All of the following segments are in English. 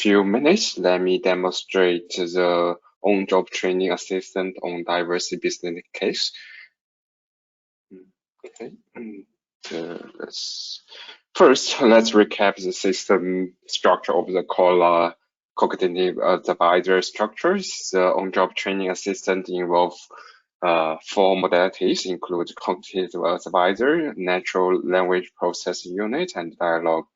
few minutes, let me demonstrate the on-job training assistant on diversity business case. Okay. First, let's recap the system structure of the COALA cognitive advisor structures. The on-job training assistant involve 4 modalities, include cognitive advisor, natural language processing unit, and dialogue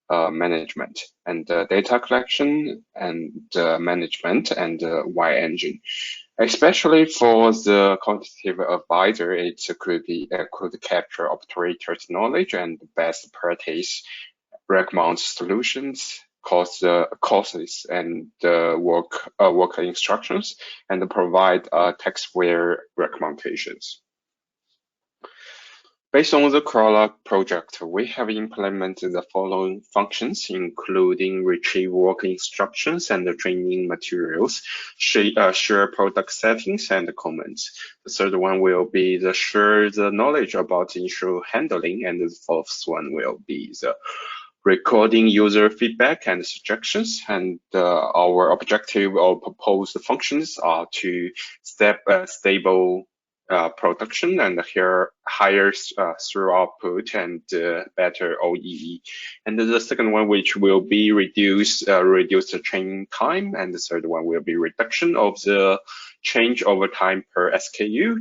management, and data collection and management, and Y engine. Especially for the cognitive advisor, it could capture operators' knowledge and best practice, recommend solutions, courses, and work instructions, and provide text-aware recommendations. Based on the COALA project, we have implemented the following functions, including retrieve work instructions and training materials, share product settings and comments. The third one will be the share the knowledge about issue handling, and the fourth one will be the recording user feedback and suggestions. And our objective or proposed functions are to stable production and higher through output and better OEE. And the second one, which will be reduce the training time, and the third one will be reduction of the change over time per SKU.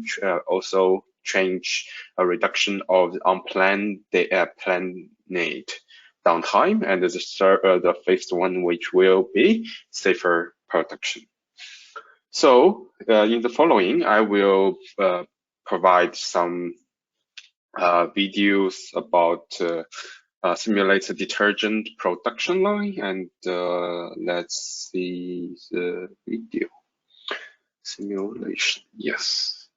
Also change a reduction of unplanned planned downtime, and the fifth one, which will be safer production. So in the following, I will provide some videos about simulate the detergent production line, and let's see the video simulation. Yes.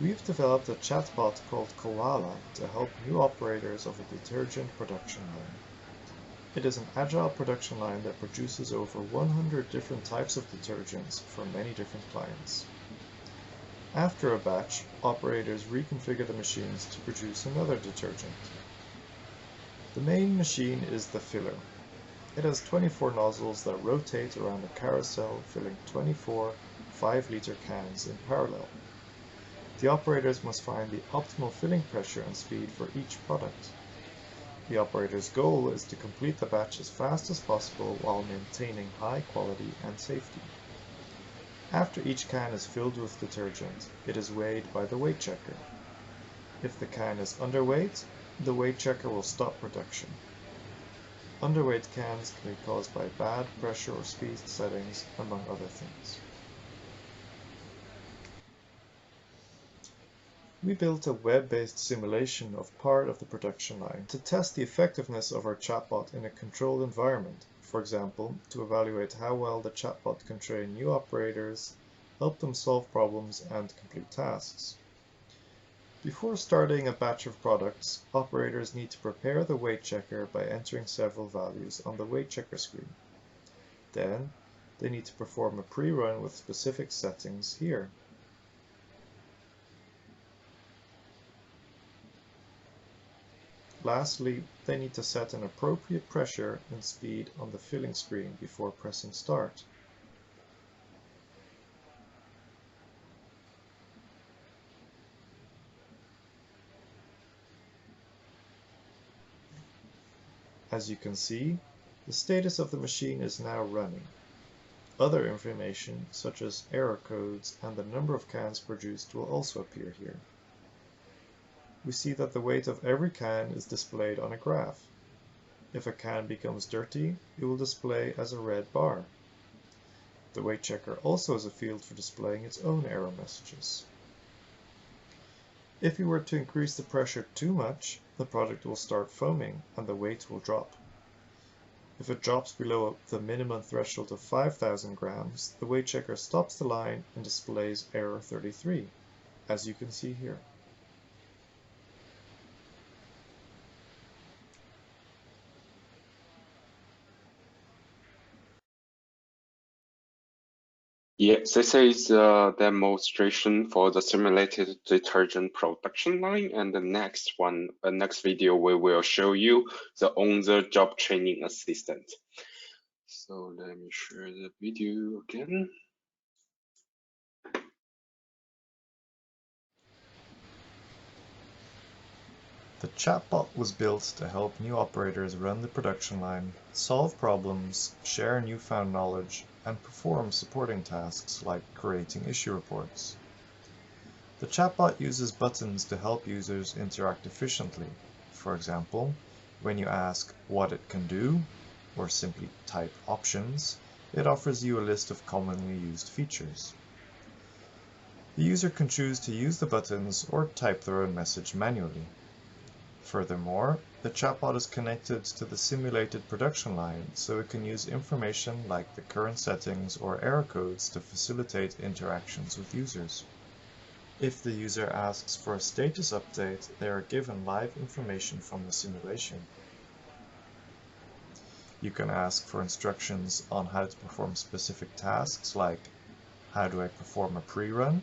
We've developed a chatbot called COALA to help new operators of a detergent production line. It is an agile production line that produces over 100 different types of detergents for many different clients. After a batch, operators reconfigure the machines to produce another detergent. The main machine is the filler. It has 24 nozzles that rotate around a carousel, filling 24 5-liter cans in parallel. The operators must find the optimal filling pressure and speed for each product. The operator's goal is to complete the batch as fast as possible while maintaining high quality and safety. After each can is filled with detergent, it is weighed by the weight checker. If the can is underweight, the weight checker will stop production. Underweight cans can be caused by bad pressure or speed settings, among other things. We built a web-based simulation of part of the production line to test the effectiveness of our chatbot in a controlled environment. For example, to evaluate how well the chatbot can train new operators, help them solve problems, and complete tasks. Before starting a batch of products, operators need to prepare the weight checker by entering several values on the weight checker screen. Then, they need to perform a pre-run with specific settings here. Lastly, they need to set an appropriate pressure and speed on the filling screen before pressing start. As you can see, the status of the machine is now running. Other information, such as error codes and the number of cans produced, will also appear here. We see that the weight of every can is displayed on a graph. If a can becomes dirty, it will display as a red bar. The weight checker also has a field for displaying its own error messages. If you were to increase the pressure too much, the product will start foaming and the weight will drop. If it drops below the minimum threshold of 5,000 grams, the weight checker stops the line and displays error 33, as you can see here. Yes, this is a demonstration for the simulated detergent production line, and the next video, we will show you the on-the-job training assistant. So let me share the video again. The chatbot was built to help new operators run the production line, solve problems, share newfound knowledge, and perform supporting tasks like creating issue reports. The chatbot uses buttons to help users interact efficiently. For example, when you ask what it can do, or simply type options, it offers you a list of commonly used features. The user can choose to use the buttons or type their own message manually. Furthermore, the chatbot is connected to the simulated production line, so it can use information like the current settings or error codes to facilitate interactions with users. If the user asks for a status update, they are given live information from the simulation. You can ask for instructions on how to perform specific tasks, like how do I perform a pre-run?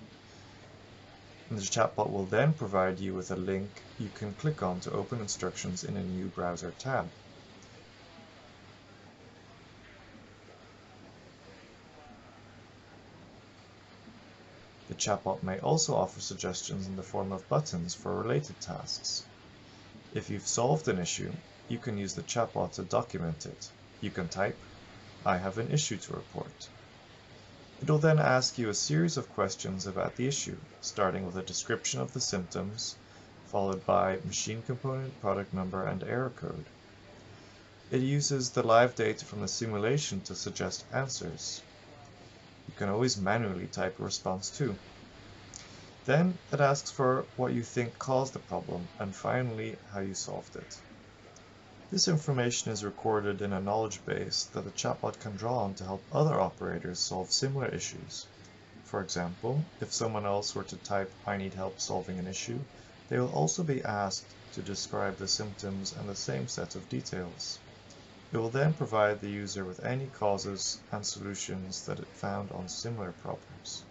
And the chatbot will then provide you with a link you can click on to open instructions in a new browser tab. The chatbot may also offer suggestions in the form of buttons for related tasks. If you've solved an issue, you can use the chatbot to document it. You can type, "I have an issue to report." It will then ask you a series of questions about the issue, starting with a description of the symptoms, followed by machine component, product number, and error code. It uses the live data from the simulation to suggest answers. You can always manually type a response too. Then it asks for what you think caused the problem, and finally how you solved it. This information is recorded in a knowledge base that the chatbot can draw on to help other operators solve similar issues. For example, if someone else were to type, "I need help solving an issue," they will also be asked to describe the symptoms and the same set of details. It will then provide the user with any causes and solutions that it found on similar problems.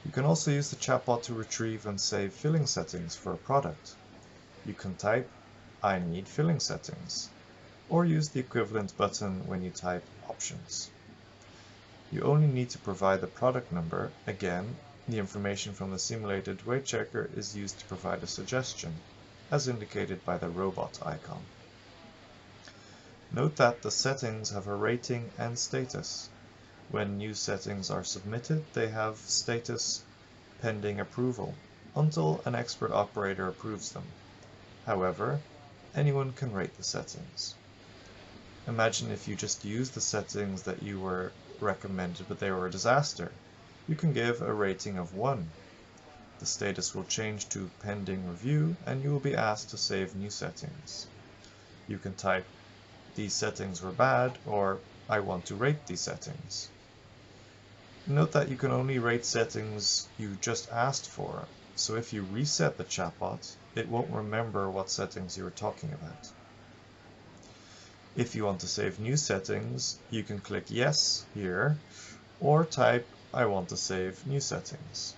You can also use the chatbot to retrieve and save filling settings for a product. You can type, "I need filling settings," or use the equivalent button when you type options. You only need to provide the product number. Again, the information from the simulated weight checker is used to provide a suggestion, as indicated by the robot icon. Note that the settings have a rating and status. When new settings are submitted, they have status pending approval until an expert operator approves them. However, anyone can rate the settings. Imagine if you just used the settings that you were recommended but they were a disaster. You can give a rating of 1. The status will change to pending review and you will be asked to save new settings. You can type, "These settings were bad," or "I want to rate these settings." Note that you can only rate settings you just asked for, so if you reset the chatbot, it won't remember what settings you were talking about. If you want to save new settings, you can click "Yes" here, or type, "I want to save new settings."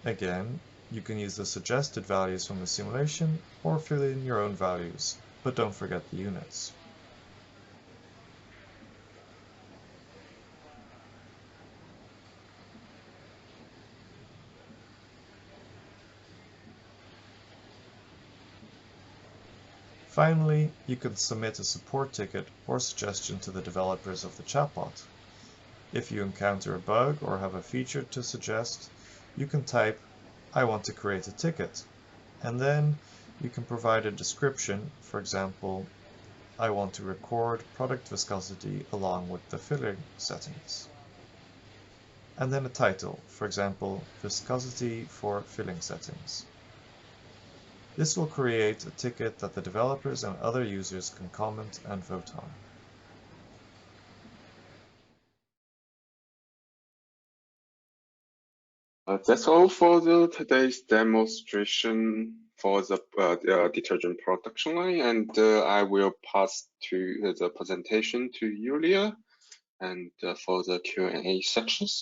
Again, you can use the suggested values from the simulation or fill in your own values, but don't forget the units. Finally, you can submit a support ticket or suggestion to the developers of the chatbot. If you encounter a bug or have a feature to suggest, you can type, "I want to create a ticket," and then you can provide a description. For example, "I want to record product viscosity along with the filling settings," and then a title, for example, "Viscosity for filling settings." This will create a ticket that the developers and other users can comment and vote on. That's all for today's demonstration for the detergent production line, and I will pass to the presentation to Yulia and for the Q&A sections.